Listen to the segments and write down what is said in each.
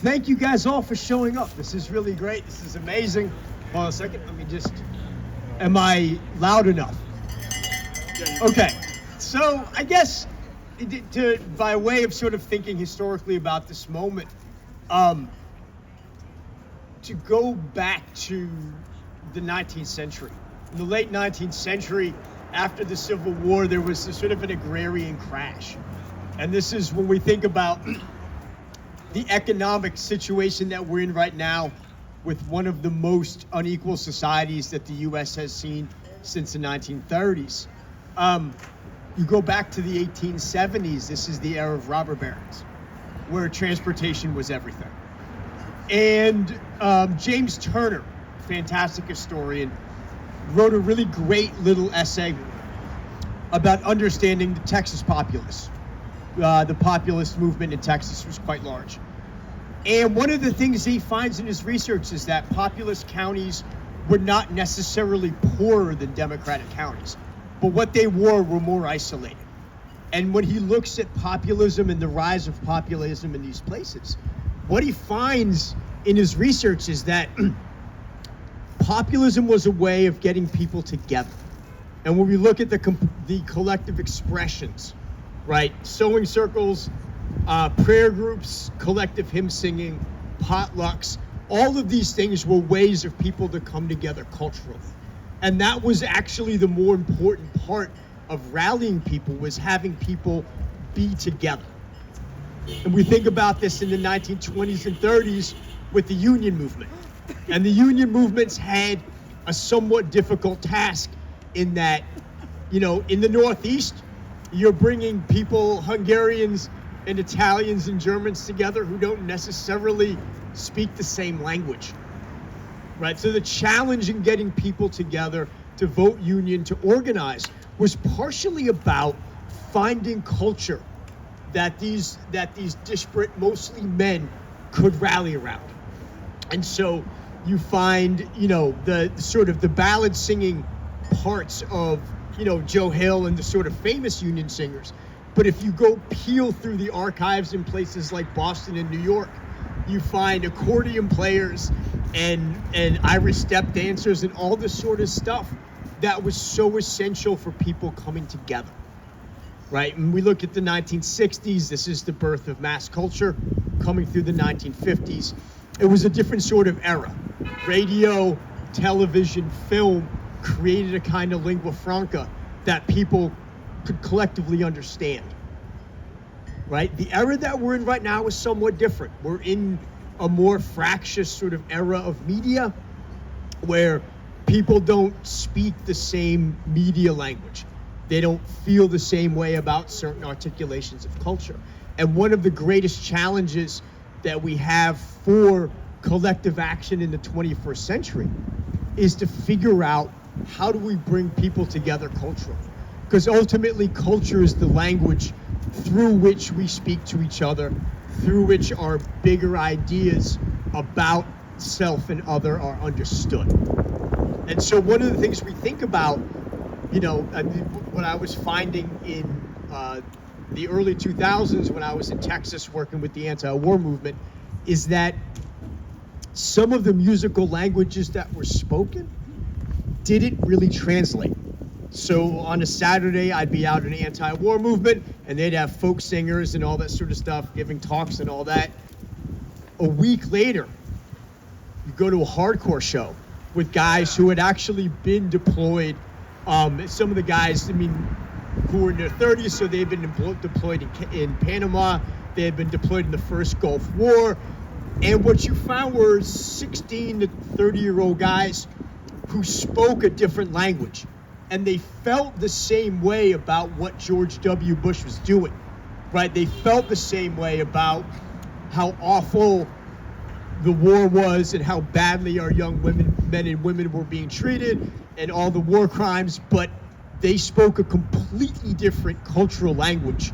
thank you guys all for showing up. This is really great. This is amazing. Hold on a second. Let me just... Am I loud enough? Okay. So I guess by way of sort of thinking historically about this moment, to go back to the 19th century. In the late 19th century, after the Civil War, there was sort of an agrarian crash. And this is when we think about the economic situation that we're in right now, with one of the most unequal societies that the U.S. has seen since the 1930s. You go back to the 1870s, this is the era of robber barons, where transportation was everything. And James Turner, fantastic historian, wrote a really great little essay about understanding the Texas populace. The populist movement in Texas was quite large. And one of the things he finds in his research is that populous counties were not necessarily poorer than Democratic counties, but what they were more isolated. And when he looks at populism and the rise of populism in these places, what he finds in his research is that populism was a way of getting people together. And when we look at the collective expressions, right, sewing circles, prayer groups, collective hymn singing, potlucks, all of these things were ways of people to come together culturally. And that was actually the more important part of rallying people, was having people be together. And we think about this in the 1920s and 30s with the union movement. And the union movements had a somewhat difficult task in that, you know, in the Northeast, you're bringing people, Hungarians and Italians and Germans together who don't necessarily speak the same language, right? So the challenge in getting people together to vote union, to organize, was partially about finding culture that these disparate, mostly men, could rally around. And so you find, you know, the sort of the ballad singing parts of, you know, Joe Hill and the sort of famous union singers. But if you go peel through the archives in places like Boston and New York, you find accordion players and Irish step dancers and all this sort of stuff that was so essential for people coming together, right? And we look at the 1960s, this is the birth of mass culture. Coming through the 1950s, it was a different sort of era. Radio, television, film created a kind of lingua franca that people could collectively understand, right? The era that we're in right now is somewhat different. We're in a more fractious sort of era of media where people don't speak the same media language. They don't feel the same way about certain articulations of culture. And one of the greatest challenges that we have for collective action in the 21st century is to figure out, how do we bring people together culturally? Because ultimately culture is the language through which we speak to each other, through which our bigger ideas about self and other are understood. And so one of the things we think about, you know, what I was finding in the early 2000s when I was in Texas working with the anti-war movement, is that some of the musical languages that were spoken didn't really translate. So on a Saturday, I'd be out in the anti-war movement, and they'd have folk singers and all that sort of stuff, giving talks and all that. A week later, you go to a hardcore show with guys who had actually been deployed. Some of the guys, I mean, who were in their 30s, so they'd been deployed in Panama. They had been deployed in the first Gulf War. And what you found were 16 to 30-year-old guys who spoke a different language. And they felt the same way about what George W. Bush was doing, right? They felt the same way about how awful the war was and how badly our young men and women were being treated and all the war crimes, but they spoke a completely different cultural language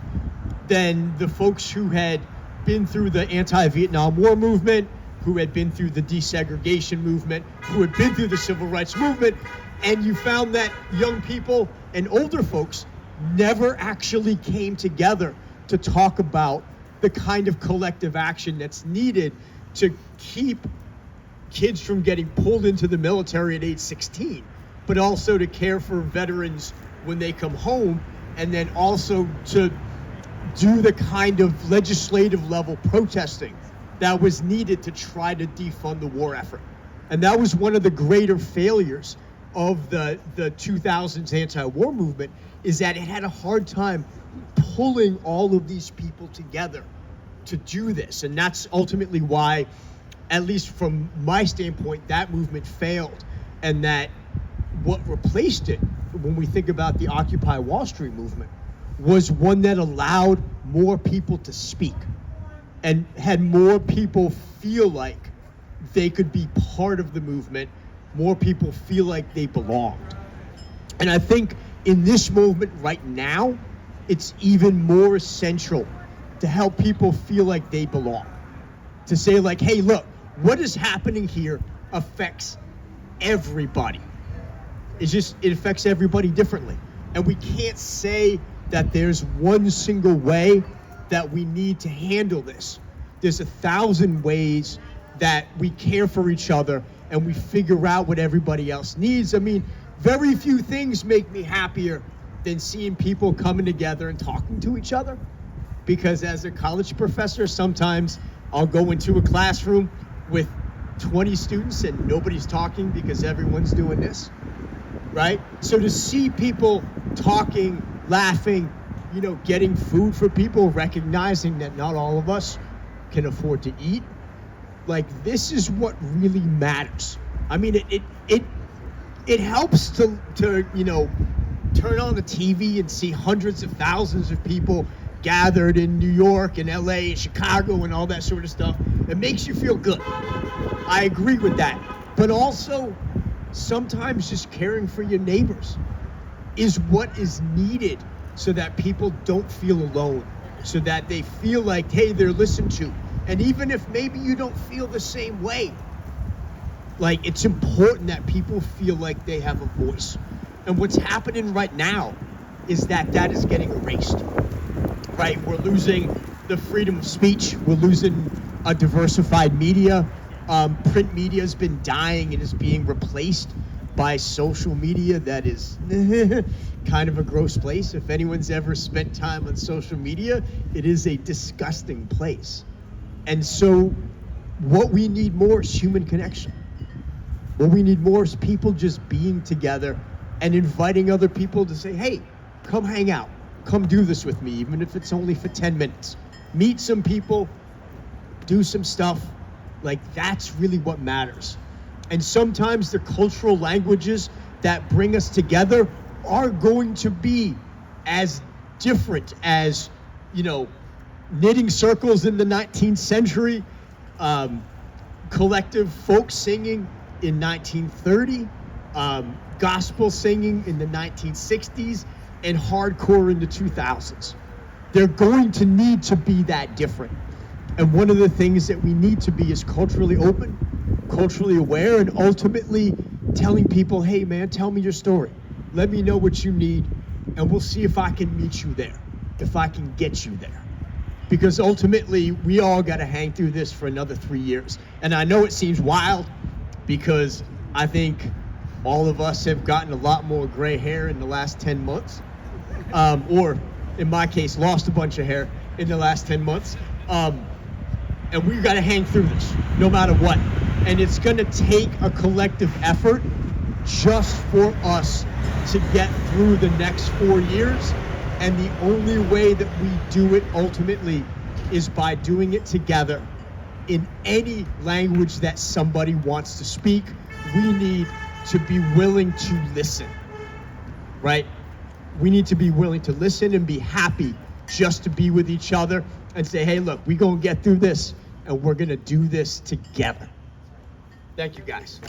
than the folks who had been through the anti-Vietnam War movement, who had been through the desegregation movement, who had been through the civil rights movement. And you found that young people and older folks never actually came together to talk about the kind of collective action that's needed to keep kids from getting pulled into the military at age 16, but also to care for veterans when they come home, and then also to do the kind of legislative level protesting that was needed to try to defund the war effort. And that was one of the greater failures of the 2000s anti-war movement, is that it had a hard time pulling all of these people together to do this. And that's ultimately why, at least from my standpoint, that movement failed. And that what replaced it, when we think about the Occupy Wall Street movement, was one that allowed more people to speak and had more people feel like they could be part of the movement, more people feel like they belonged. And I think in this movement right now, it's even more essential to help people feel like they belong. To say like, hey, look, what is happening here affects everybody. It affects everybody differently. And we can't say that there's one single way that we need to handle this. There's 1,000 ways that we care for each other and we figure out what everybody else needs. I mean, very few things make me happier than seeing people coming together and talking to each other. Because as a college professor, sometimes I'll go into a classroom with 20 students and nobody's talking because everyone's doing this, right? So to see people talking, laughing, getting food for people, recognizing that not all of us can afford to eat, like, this is what really matters. I mean, it helps to turn on the TV and see hundreds of thousands of people gathered in New York and LA and Chicago and all that sort of stuff. It makes you feel good. I agree with that. But also, sometimes just caring for your neighbors is what is needed so that people don't feel alone, so that they feel like, hey, they're listened to. And even if maybe you don't feel the same way, like, it's important that people feel like they have a voice. And what's happening right now is that is getting erased, right? We're losing the freedom of speech. We're losing a diversified media. Print media has been dying and is being replaced by social media that is kind of a gross place. If anyone's ever spent time on social media, it is a disgusting place. And so what we need more is human connection. What we need more is people just being together and inviting other people to say, hey, come hang out. Come do this with me, even if it's only for 10 minutes. Meet some people, do some stuff. Like, that's really what matters. And sometimes the cultural languages that bring us together are going to be as different as, knitting circles in the 19th century, collective folk singing in 1930, gospel singing in the 1960s, and hardcore in the 2000s. They're going to need to be that different. And one of the things that we need to be is culturally open, culturally aware, and ultimately telling people, hey man, tell me your story. Let me know what you need, and we'll see if I can meet you there, if I can get you there. Because ultimately, we all got to hang through this for another 3 years. And I know it seems wild, because I think all of us have gotten a lot more gray hair in the last 10 months. Or in my case, lost a bunch of hair in the last 10 months. And we've got to hang through this, no matter what. And it's going to take a collective effort just for us to get through the next 4 years. And the only way that we do it ultimately is by doing it together in any language that somebody wants to speak. We need to be willing to listen, right? We need to be willing to listen and be happy just to be with each other and say, hey, look, we're going to get through this and we're going to do this together. Thank you, guys.